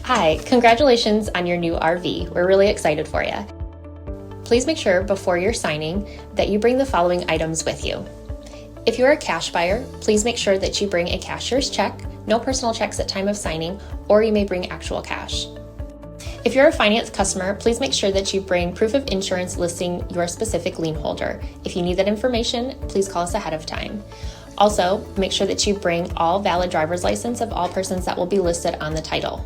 Hi, congratulations on your new RV. We're really excited for you. Please make sure before you're signing that you bring the following items with you. If you're a cash buyer, please make sure that you bring a cashier's check, no personal checks at time of signing, or you may bring actual cash. If you're a finance customer, please make sure that you bring proof of insurance listing your specific lien holder. If you need that information, please call us ahead of time. Also, make sure that you bring all valid driver's license of all persons that will be listed on the title.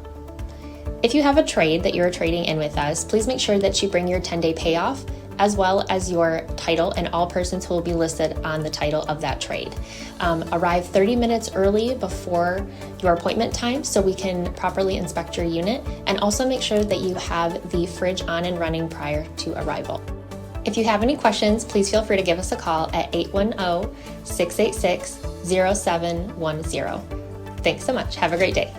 If you have a trade that you're trading in with us, please make sure that you bring your 10-day payoff as well as your title and all persons who will be listed on the title of that trade. Arrive 30 minutes early before your appointment time so we can properly inspect your unit, and also make sure that you have the fridge on and running prior to arrival. If you have any questions, please feel free to give us a call at 810-686-0710. Thanks so much. Have a great day.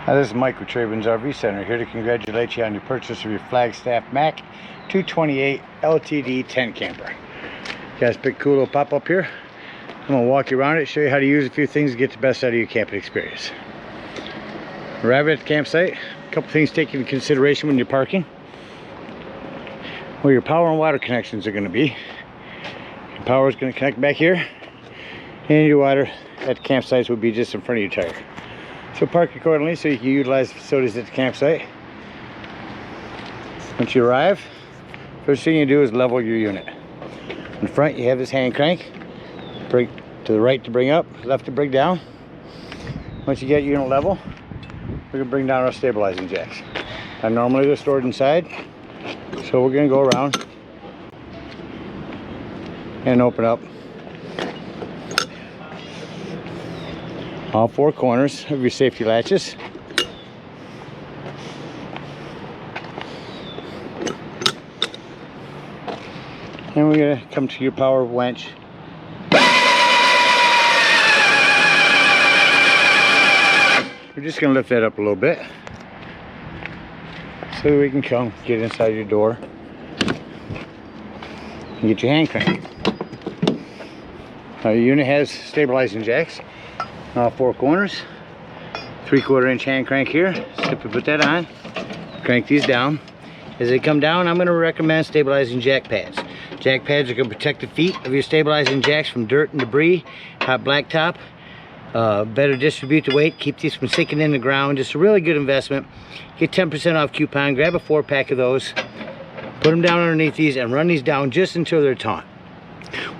Hi, this is Mike with TradeWinds RV Center, here to congratulate you on your purchase of your Flagstaff Mac 228 LTD tent camper. Got a big cool little pop up here. I'm going to walk you around it, show you how to use a few things to get the best out of your camping experience. Arrive at the campsite, a couple things to take into consideration when you're parking. Where your power and water connections are going to be. Your power is going to connect back here, and your water at the campsites will be just in front of your tire. So park accordingly so you can utilize the facilities at the campsite. Once you arrive, first thing you do is level your unit. In front you have this hand crank. Bring to the right to bring up, left to bring down. Once you get unit level, we're going to bring down our stabilizing jacks. Now normally they're stored inside, so we're going to go around and open up all four corners of your safety latches. And we're going to come to your power winch. We're just going to lift that up a little bit so that we can come get inside your door and get your hand crank. Now your unit has stabilizing jacks on all four corners. 3/4 inch hand crank here. Simply put that on, crank these down. As they come down, I'm going to recommend stabilizing jack pads. Jack pads are going to protect the feet of your stabilizing jacks from dirt and debris, hot blacktop. Better distribute the weight, keep these from sinking in the ground. Just a really good investment. Get 10% off coupon, grab a 4-pack of those, put them down underneath these and run these down just until they're taut.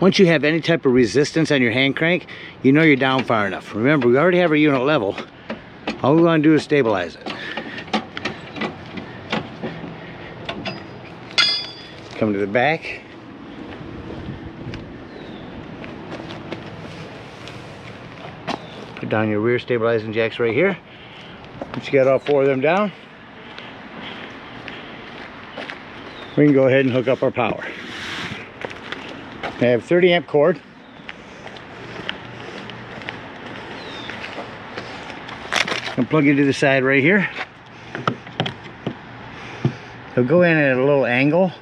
Once you have any type of resistance on your hand crank, you know you're down far enough. Remember, we already have our unit level. All we want to do is stabilize it. Come to the back. Put down your rear stabilizing jacks right here. Once you got all four of them down, we can go ahead and hook up our power. I have 30 amp cord. I'll plug it to the side right here. It'll go in at a little angle.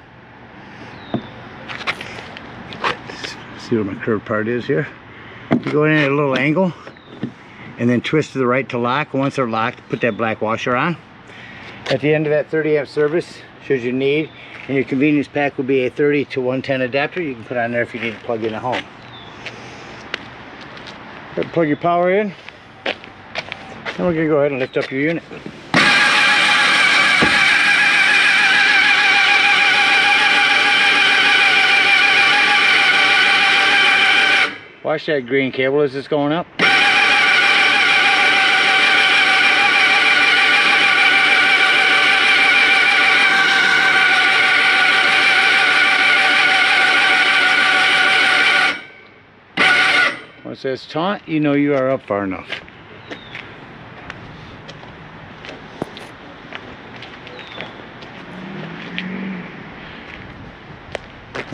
See where my curved part is here. You go in at a little angle and then twist to the right to lock. Once they're locked, put that black washer on. At the end of that 30 amp service, shows your need, and your convenience pack will be a 30 to 110 adapter you can put on there if you need to plug in at home. Plug your power in, and we're going to go ahead and lift up your unit. Watch that green cable as it's going up. Once that's taut, you know you are up far enough.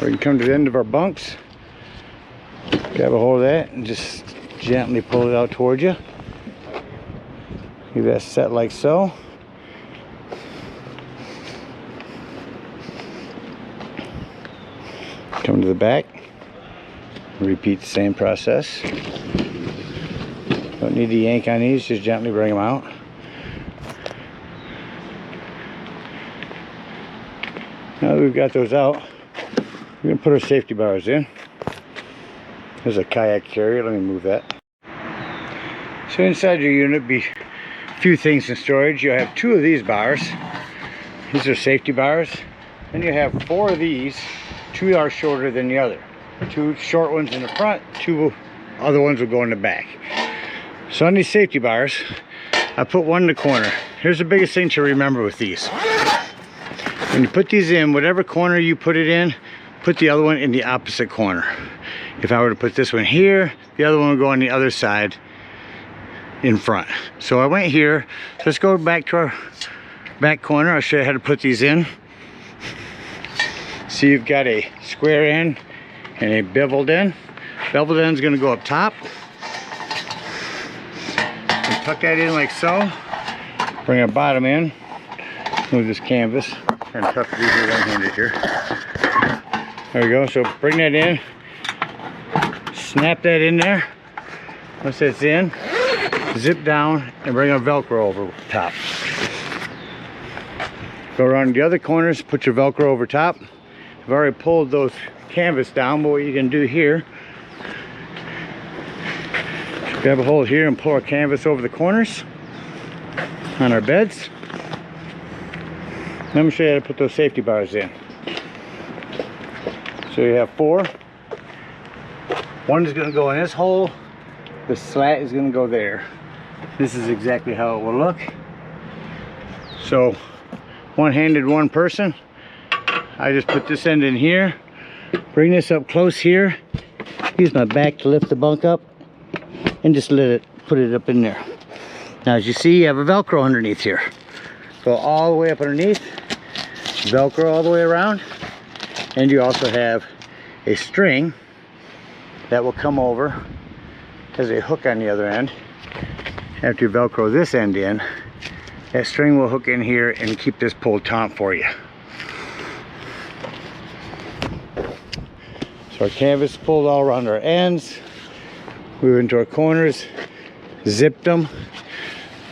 We can come to the end of our bunks, grab a hold of that and just gently pull it out towards you. Leave that set like so. Come to the back, repeat the same process. Don't need to yank on these, just gently bring them out. Now that we've got those out, we're going to put our safety bars in. There's a kayak carrier, let me move that. So inside your unit be a few things in storage. You'll have 2 of these bars. These are safety bars. Then you have 4 of these. 2 are shorter than the other. 2 short ones in the front, 2 other ones will go in the back. So on these safety bars, I put one in the corner. Here's the biggest thing to remember with these. When you put these in, whatever corner you put it in, put the other one in the opposite corner. If I were to put this one here, the other one would go on the other side in front. So I went here. So let's go back to our back corner. I'll show you how to put these in. So you've got a square end and a beveled end. Beveled end is going to go up top. And tuck that in like so. Bring our bottom in. Move this canvas. And tuck these one-handed here. There we go. So bring that in. Snap that in there. Once that's in, zip down and bring our Velcro over top. Go around the other corners, put your Velcro over top. I've already pulled those canvas down, but what you can do here, grab a hold here and pull our canvas over the corners on our beds. Let me show you how to put those safety bars in. So you have 4. One is going to go in this hole. The slat is going to go there. This is exactly how it will look. So one-handed, one person. I just put this end in here. Bring this up close here. Use my back to lift the bunk up. And just put it up in there. Now as you see, you have a Velcro underneath here. Go all the way up underneath. Velcro all the way around. And you also have a string that will come over as a hook on the other end. After you Velcro this end in, that string will hook in here and keep this pulled taut for you. So our canvas pulled all around our ends. We went into our corners, zipped them,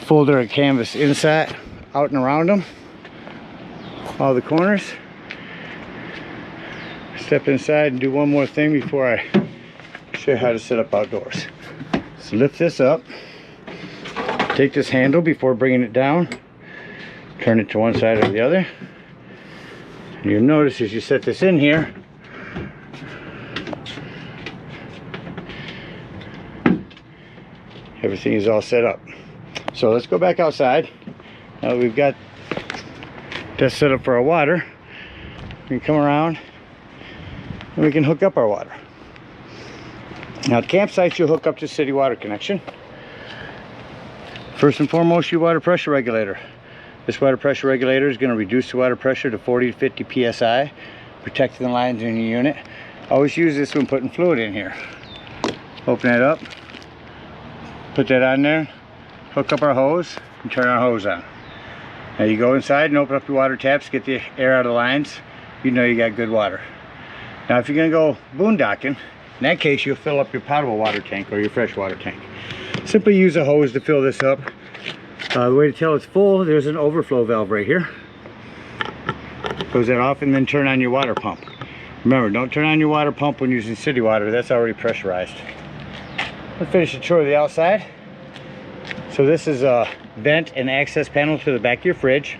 folded our canvas inside, out and around them, all the corners. Step inside and do one more thing before I show you how to set up outdoors. So lift this up, take this handle before bringing it down, turn it to one side or the other. And you'll notice as you set this in here, everything is all set up. So let's go back outside. Now that we've got that set up for our water, we can come around and we can hook up our water. Now at campsites, you'll hook up to city water connection. First and foremost, your water pressure regulator. This water pressure regulator is going to reduce the water pressure to 40 to 50 psi, protecting the lines in your unit. Always use this when putting fluid in here. Open that up, put that on there, hook up our hose, and turn our hose on. Now you go inside and open up your water taps, get the air out of the lines. You know you got good water. Now if you're going to go boondocking, in that case you'll fill up your potable water tank or your freshwater tank. Simply use a hose to fill this up. The way to tell it's full, there's an overflow valve right here. Close that off and then turn on your water pump. Remember, don't turn on your water pump when using city water. That's already pressurized. Let's finish the tour of the outside. So this is a vent and access panel to the back of your fridge.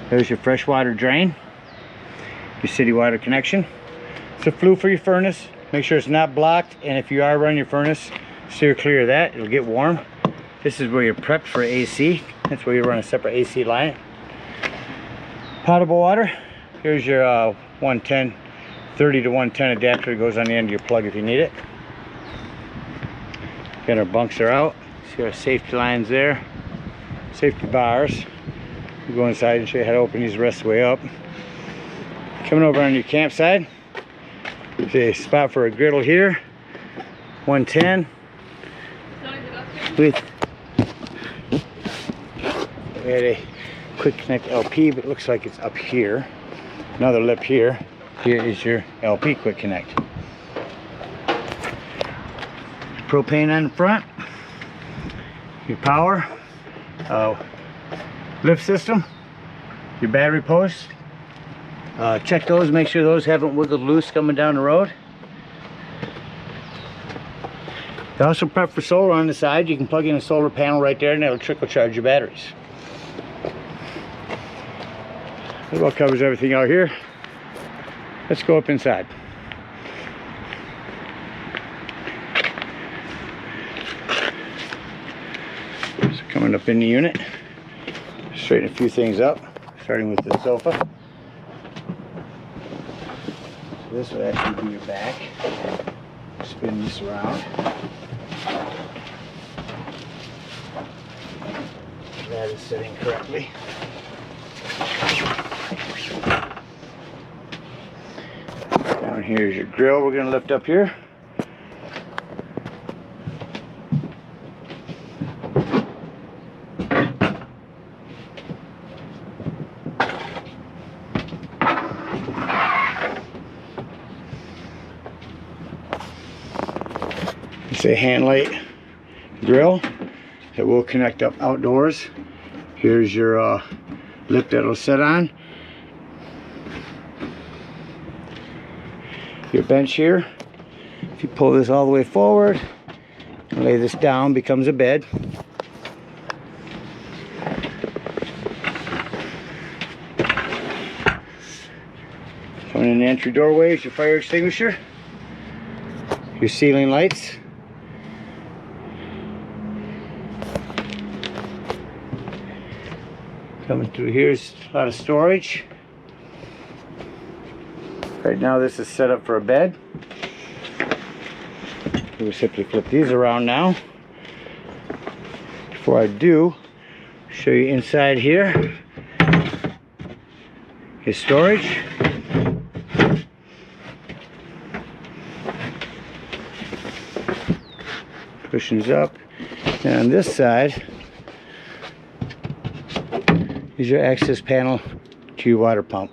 There's your freshwater drain, your city water connection. It's a flue for your furnace. Make sure it's not blocked, and if you are running your furnace, steer clear of that. It'll get warm. This is where you're prepped for AC. That's where you run a separate AC line. Potable water. Here's your 110, 30 to 110 adapter that goes on the end of your plug if you need it. Again, our bunks are out. See our safety lines there. Safety bars. We'll go inside and show you how to open these the rest of the way up. Coming over on your campsite. There's a spot for a griddle here. 110. We had a quick connect LP, but it looks like it's up here. Another lip here. Here is your LP quick connect. Propane on the front. your power, lift system, your battery posts. Check those, make sure those haven't wiggled loose coming down the road. You also prep for solar on the side. You can plug in a solar panel right there and that'll trickle charge your batteries. That about covers everything out here. Let's go up inside. So coming up in the unit, straighten a few things up, starting with the sofa. So this would actually be your back. Spin this around. That is sitting correctly. Down here is your grill we're going to lift up here. It's a hand light grill that will connect up outdoors. Here's your lip that'll set on. Your bench here. If you pull this all the way forward and lay this down, becomes a bed. Coming in the entry doorway is your fire extinguisher. Your ceiling lights. Coming through here's a lot of storage. Right now this is set up for a bed. We'll simply flip these around now. Before I do, show you inside here. His storage. Cushions up. And on this side is your access panel to your water pump.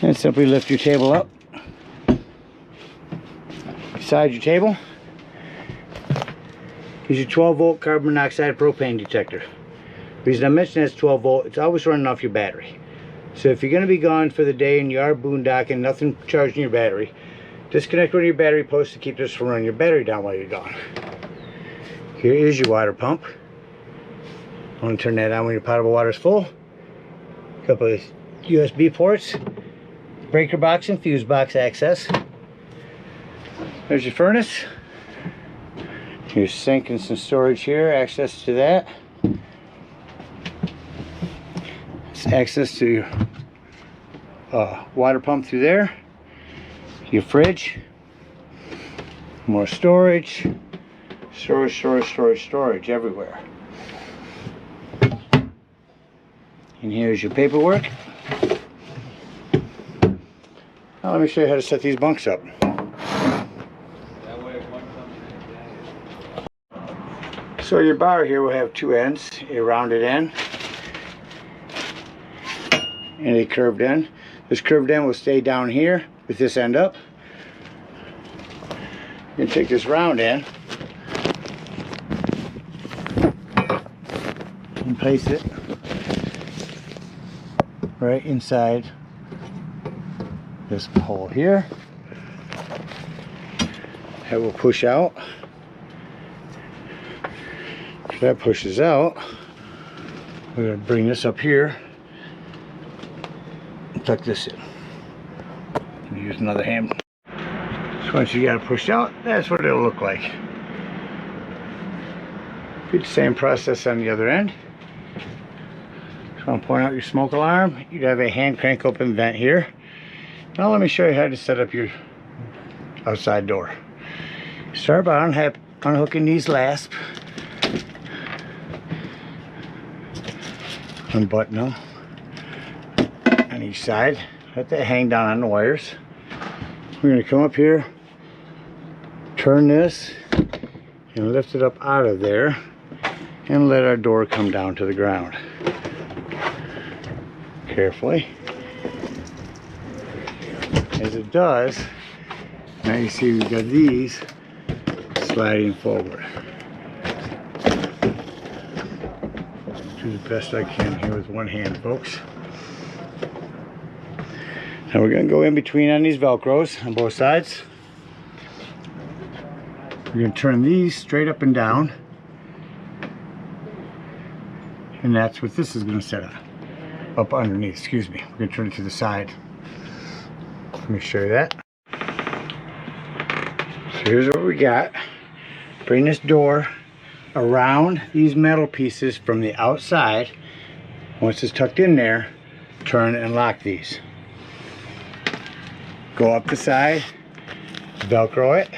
And simply lift your table up. Beside your table is your 12-volt carbon monoxide propane detector. The reason I mention that's 12 volt, it's always running off your battery. So if you're going to be gone for the day and you are boondocking, nothing charging your battery, disconnect one of your battery posts to keep this from running your battery down while you're gone. Here is your water pump. Only turn that on when your potable water is full. A couple of USB ports, breaker box and fuse box access. There's your furnace. Your sink and some storage here, access to that. It's access to your water pump through there. Your fridge. More storage. Storage everywhere. And here's your paperwork. Now let me show you how to set these bunks up. So your bar here will have two ends, a rounded end and a curved end. This curved end will stay down here with this end up. You can take this round end and place it right inside this hole here. That will push out. If that pushes out, we're going to bring this up here and tuck this in. Use another hand. So once you got it pushed out, that's what it'll look like. Do the same process on the other end. So I'll point out your smoke alarm. You'd have a hand crank open vent here. Now let me show you how to set up your outside door. Start by unhooking these lasps. Unbutton them on each side. Let that hang down on the wires. We're going to come up here, turn this, and lift it up out of there, and let our door come down to the ground. Carefully. As it does, now you see we've got these sliding forward. Do the best I can here with one hand, folks. Now we're going to go in between on these Velcros on both sides. We're going to turn these straight up and down, and that's what this is going to set up underneath. Excuse me. We're going to turn it to the side. Let me show you that. So here's what we got. Bring this door around these metal pieces from the outside. Once it's tucked in there, turn and lock these. Go up the side, Velcro it.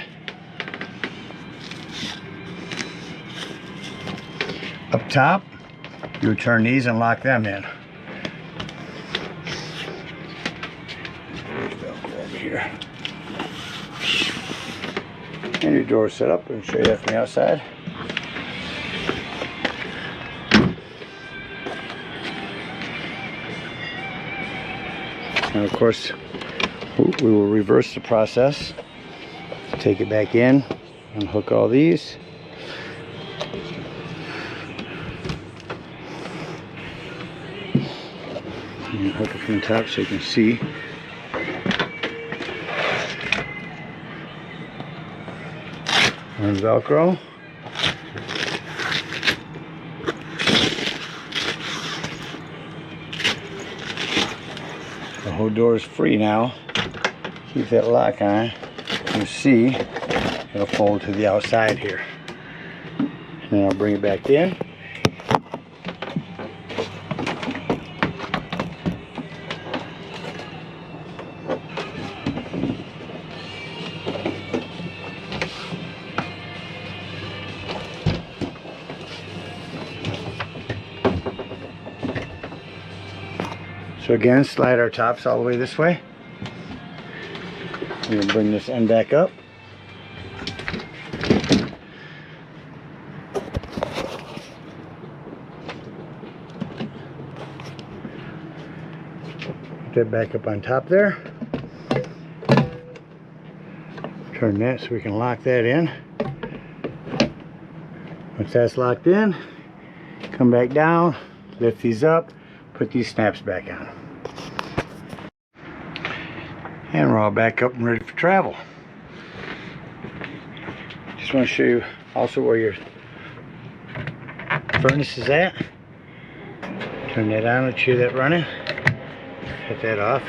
Up top, you turn these and lock them in. There's Velcro over here. And your door set up. I'll show you that from the outside. And of course, we will reverse the process. Take it back in, unhook all these. And hook it from the top so you can see. And Velcro. The whole door is free now. Keep that lock on. You see, it'll fold to the outside here. And then I'll bring it back in. So again, slide our tops all the way this way. We're going to bring this end back up. Put that back up on top there. Turn that so we can lock that in. Once that's locked in, come back down, lift these up, put these snaps back on. And we're all back up and ready for travel. Just want to show you also where your furnace is at. Turn that on, let's hear that running. Shut that off.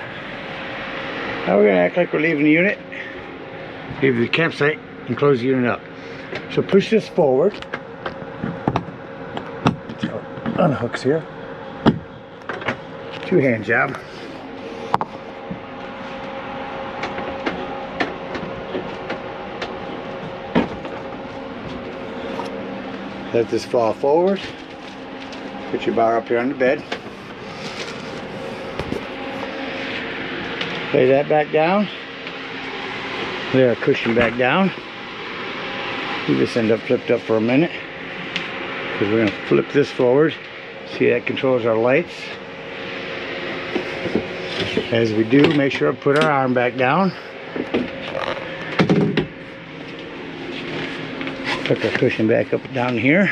Now we're going to act like we're leaving the unit. Leave the campsite and close the unit up. So push this forward. So unhooks here. Two-hand job. Let this fall forward. Put your bar up here on the bed. Lay that back down. Lay our cushion back down. Leave this end up flipped up for a minute, because we're going to flip this forward. See, that controls our lights. As we do, make sure to put our arm back down. Tuck our cushion back up down here.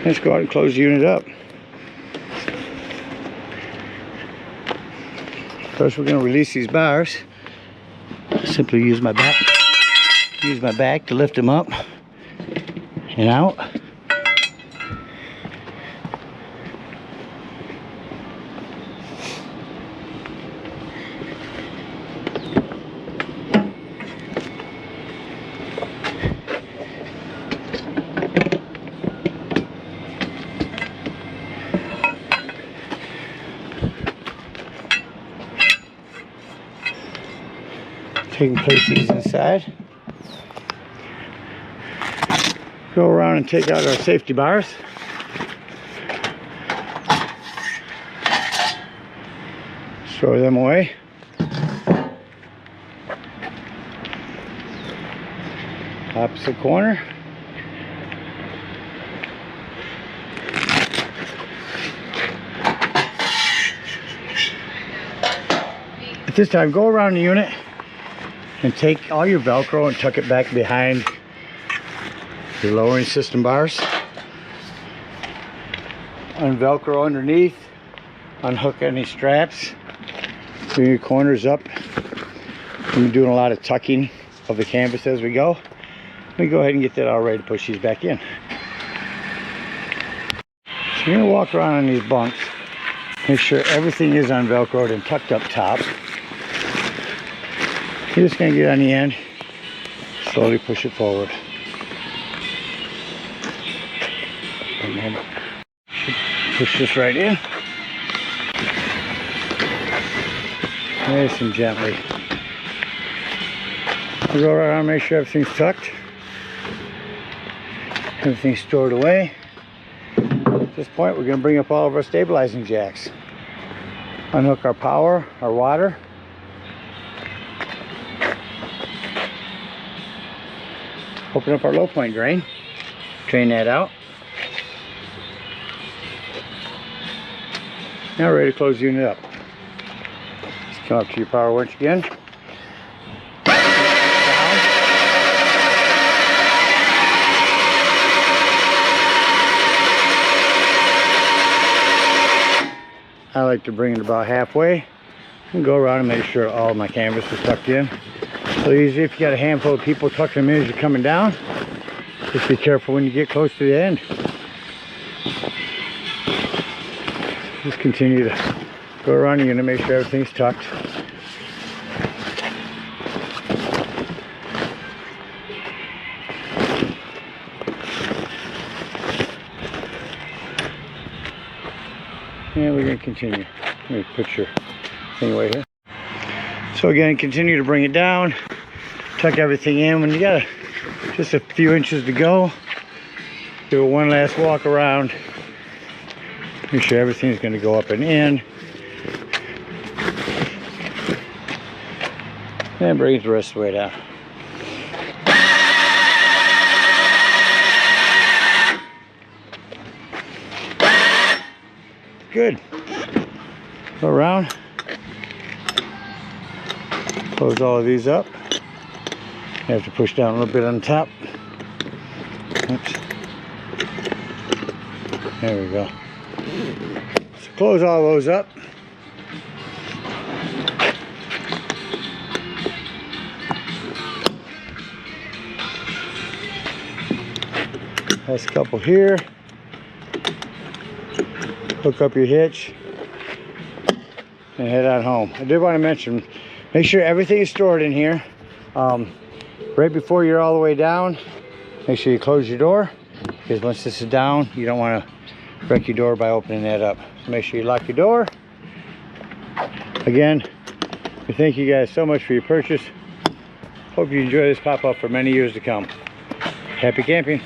Let's go out and close the unit up. First, we're going to release these bars. Simply use my back to lift them up and out. Take and place these inside. Go around and take out our safety bars. Throw them away. Opposite corner. At this time, go around the unit. And take all your Velcro and tuck it back behind your lowering system bars. Unvelcro underneath, unhook any straps, bring your corners up. We're doing a lot of tucking of the canvas as we go. Let me go ahead and get that all ready to push these back in. So you're gonna walk around on these bunks, make sure everything is unvelcroed and tucked up top. You're just gonna get on the end, slowly push it forward. And then push this right in. Nice and gently. We'll go around and make sure everything's tucked. Everything's stored away. At this point, we're going to bring up all of our stabilizing jacks. Unhook our power, our water. Open up our low point drain. Drain that out. Now we're ready to close the unit up. Just come up to your power winch again. I like to bring it about halfway and go around and make sure all of my canvas is tucked in. So easy if you got a handful of people tucking them in as you're coming down. Just be careful when you get close to the end. Just continue to go around. You're going to make sure everything's tucked. And we're going to continue. Let me put your thing away here. So again, continue to bring it down. Tuck everything in. When you got just a few inches to go, do one last walk around. Make sure everything's going to go up and in. And bring it the rest of the way down. Good. Go around. Close all of these up. You have to push down a little bit on top. Oops. There we go. So close all those up. Last couple here. Hook up your hitch and head on home. I did want to mention, make sure everything is stored in here. Right before you're all the way down, make sure you close your door, because once this is down, you don't want to wreck your door by opening that up. So make sure you lock your door. Again, we thank you guys so much for your purchase. Hope you enjoy this pop-up for many years to come. Happy camping.